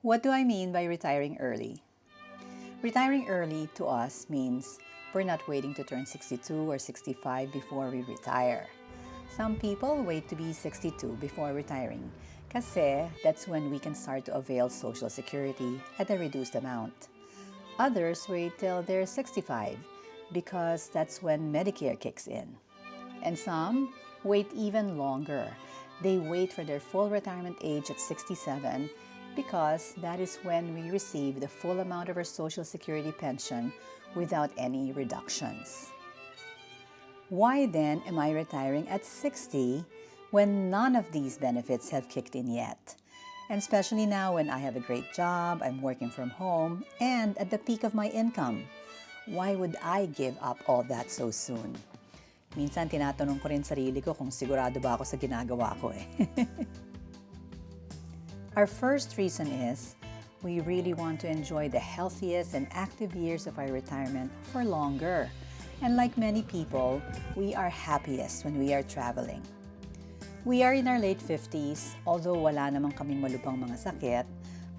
What do I mean by retiring early? Retiring early to us means we're not waiting to turn 62 or 65 before we retire. Some people wait to be 62 before retiring kasi that's when we can start to avail Social Security at a reduced amount. Others wait till they're 65 because that's when Medicare kicks in. And some wait even longer. They wait for their full retirement age at 67 because that is when we receive the full amount of our Social Security pension without any reductions. Why then am I retiring at 60 when none of these benefits have kicked in yet? And especially now when I have a great job, I'm working from home, and at the peak of my income. Why would I give up all that so soon? Minsan tinatanong ko rin sarili ko kung sigurado ba ako sa ginagawa ko eh. Our first reason is we really want to enjoy the healthiest and active years of our retirement for longer. And like many people, we are happiest when we are traveling. We are in our late 50s, although wala namang kaming malubhang mga sakit,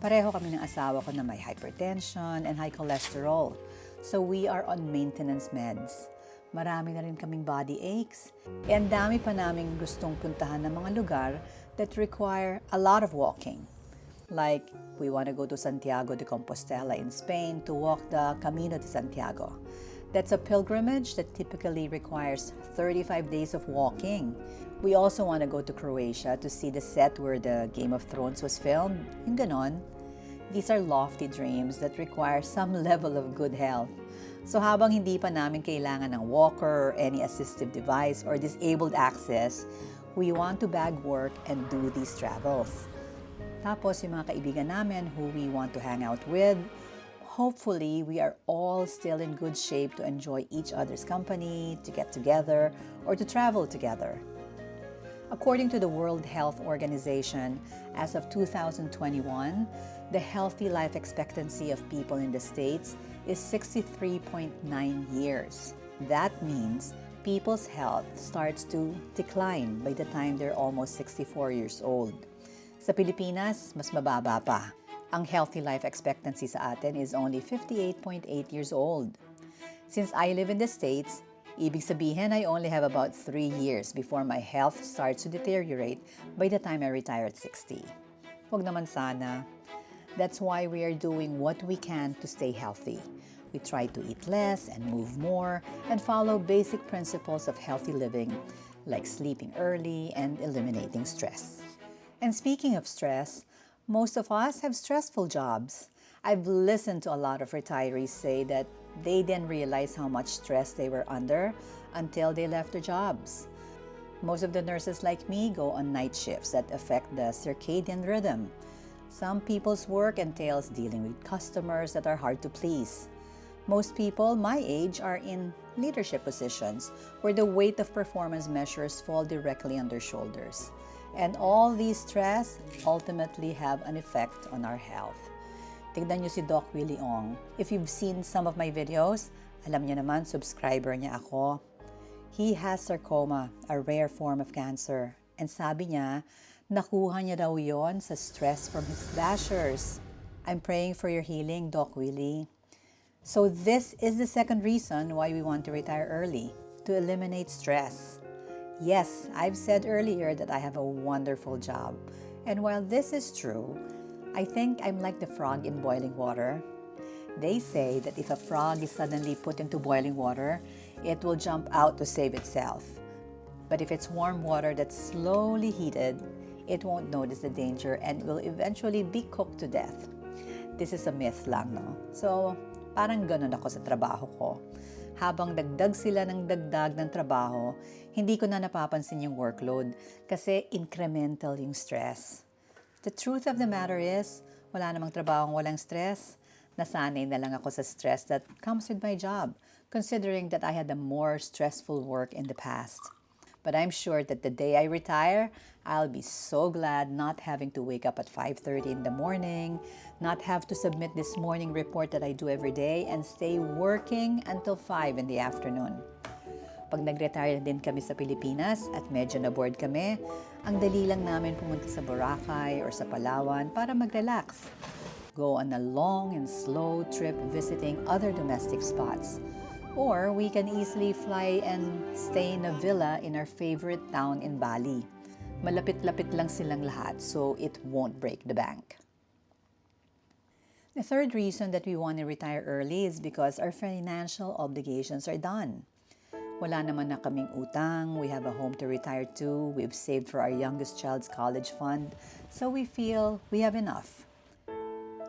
pareho kami ng asawa ko na may hypertension and high cholesterol. So we are on maintenance meds. Marami na rin kaming body aches. And dami pa naming gustong puntahan ng mga lugar that require a lot of walking. Like, we want to go to Santiago de Compostela in Spain to walk the Camino de Santiago. That's a pilgrimage that typically requires 35 days of walking. We also want to go to Croatia to see the set where the Game of Thrones was filmed. Yung ganon. These are lofty dreams that require some level of good health. So habang hindi pa namin kailangan ng walker or any assistive device or disabled access, we want to bag work and do these travels. Tapos yung mga kaibigan namin who we want to hang out with, hopefully we are all still in good shape to enjoy each other's company, to get together, or to travel together. According to the World Health Organization, as of 2021, the healthy life expectancy of people in the States is 63.9 years. That means people's health starts to decline by the time they're almost 64 years old. Sa Pilipinas, mas mababa pa. Ang healthy life expectancy sa atin is only 58.8 years old. Since I live in the States, ibig sabihin I only have about 3 years before my health starts to deteriorate by the time I retire at 60. Huwag naman sana. That's why we are doing what we can to stay healthy. We try to eat less and move more and follow basic principles of healthy living like sleeping early and eliminating stress. And speaking of stress, most of us have stressful jobs. I've listened to a lot of retirees say that they didn't realize how much stress they were under until they left their jobs. Most of the nurses like me go on night shifts that affect the circadian rhythm. Some people's work entails dealing with customers that are hard to please. Most people my age are in leadership positions where the weight of performance measures fall directly on their shoulders. And all these stress ultimately have an effect on our health. Tignan niyo si Doc Willie Ong. If you've seen some of my videos, alam niyo naman, subscriber niya ako. He has sarcoma, a rare form of cancer. And sabi niya, nakuha niya daw yon sa stress from his bashers. I'm praying for your healing, Doc Willie. So this is the second reason why we want to retire early, to eliminate stress. Yes, I've said earlier that I have a wonderful job. And while this is true, I think I'm like the frog in boiling water. They say that if a frog is suddenly put into boiling water, it will jump out to save itself. But if it's warm water that's slowly heated, it won't notice the danger and will eventually be cooked to death. This is a myth lang, no? So, parang ganun ako sa trabaho ko. Habang dagdag sila ng dagdag ng trabaho, hindi ko na napapansin yung workload kasi incremental yung stress. The truth of the matter is, wala namang trabahong walang stress. Nasanay na lang ako sa stress that comes with my job, considering that I had a more stressful work in the past. But I'm sure that the day I retire, I'll be so glad not having to wake up at 5:30 in the morning, not have to submit this morning report that I do every day, and stay working until 5 in the afternoon. Pag nag-retire din kami sa Pilipinas at medyo na-bored kami, ang dali lang namin pumunta sa Boracay or sa Palawan para mag-relax. go on a long and slow trip visiting other domestic spots. Or we can easily fly and stay in a villa in our favorite town in Bali. Malapit-lapit lang silang lahat, so it won't break the bank. The third reason that we want to retire early is because our financial obligations are done. Wala naman na kaming utang, we have a home to retire to, we've saved for our youngest child's college fund, so we feel we have enough.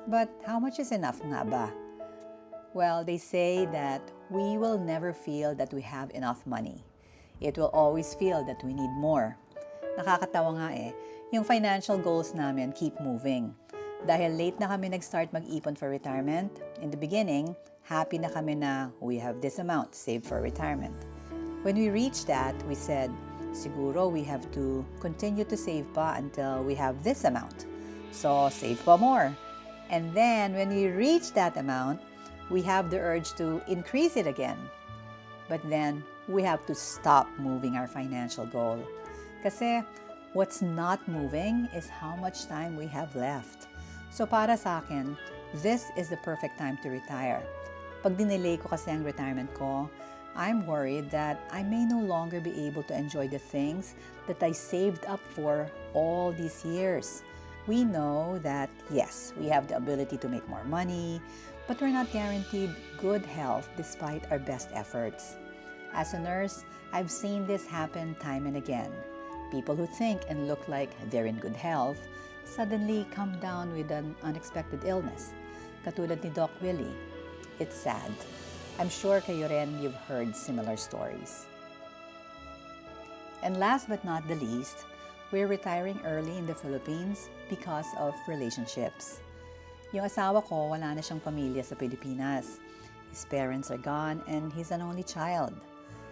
But how much is enough nga ba? Well, they say that we will never feel that we have enough money. It will always feel that we need more. Nakakatawa nga yung financial goals namin keep moving. Dahil late na kami nag-start mag-ipon for retirement, in the beginning, happy na kami na we have this amount saved for retirement. When we reached that, we said, siguro we have to continue to save pa until we have this amount. So, save pa more. And then, when we reach that amount, we have the urge to increase it again. But then, we have to stop moving our financial goal. Kasi, what's not moving is how much time we have left. So para sa akin, this is the perfect time to retire. Pag dinelay ko kasi ang retirement ko, I'm worried that I may no longer be able to enjoy the things that I saved up for all these years. We know that, yes, we have the ability to make more money, but we're not guaranteed good health despite our best efforts. As a nurse, I've seen this happen time and again. People who think and look like they're in good health suddenly come down with an unexpected illness, katulad ni Doc Willie. It's sad. I'm sure kayo rin you've heard similar stories. And last but not the least, we're retiring early in the Philippines because of relationships. Yung asawa ko, wala na siyang pamilya sa Pilipinas. His parents are gone and he's an only child.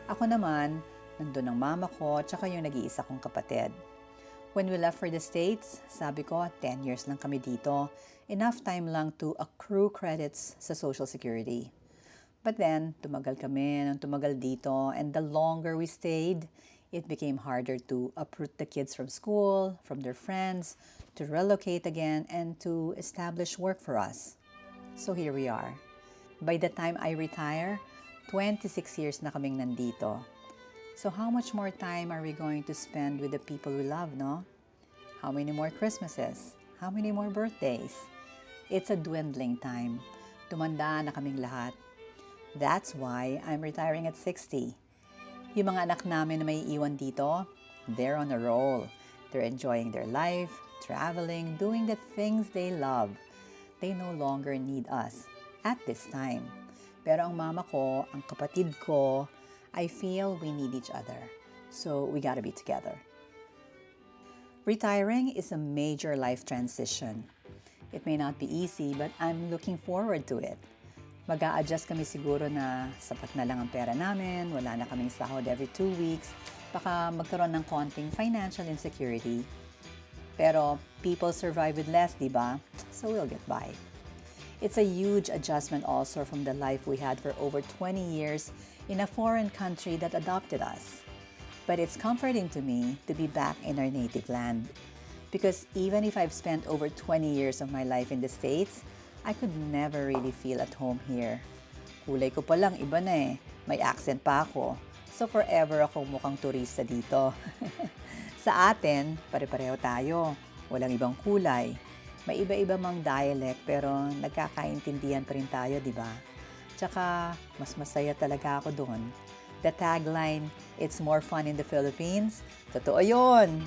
Ako naman, nandun ang mama ko, tsaka yung nag-iisa kong kapatid. When we left for the States, sabi ko, 10 years lang kami dito. Enough time lang to accrue credits sa Social Security. But then, tumagal kami nang tumagal dito, and the longer we stayed, it became harder to uproot the kids from school, from their friends, to relocate again, and to establish work for us. So here we are. By the time I retire, 26 years na kaming nandito. So how much more time are we going to spend with the people we love, no? How many more Christmases? How many more birthdays? It's a dwindling time. Tumanda na kaming lahat. That's why I'm retiring at 60. Yung mga anak namin na may iwan dito, they're on a roll. They're enjoying their life, traveling, doing the things they love. They no longer need us at this time. Pero ang mama ko, ang kapatid ko, I feel we need each other. So we gotta be together. Retiring is a major life transition. It may not be easy, but I'm looking forward to it. Mag-a-adjust kami siguro na sapat na lang ang pera namin, wala na kaming sahod every 2 weeks, baka magkaroon ng konting financial insecurity. Pero people survive with less, di ba? So we'll get by. It's a huge adjustment also from the life we had for over 20 years in a foreign country that adopted us. But it's comforting to me to be back in our native land. Because even if I've spent over 20 years of my life in the States, I could never really feel at home here. Kulay ko pa lang, iba na May accent pa ako. So forever akong mukhang turista dito. Sa atin, pare-pareho tayo. Walang ibang kulay. May iba-iba mang dialect pero nagkakaintindihan pa rin tayo, di ba? Tsaka, mas masaya talaga ako doon. The tagline, "It's more fun in the Philippines," totoo yun!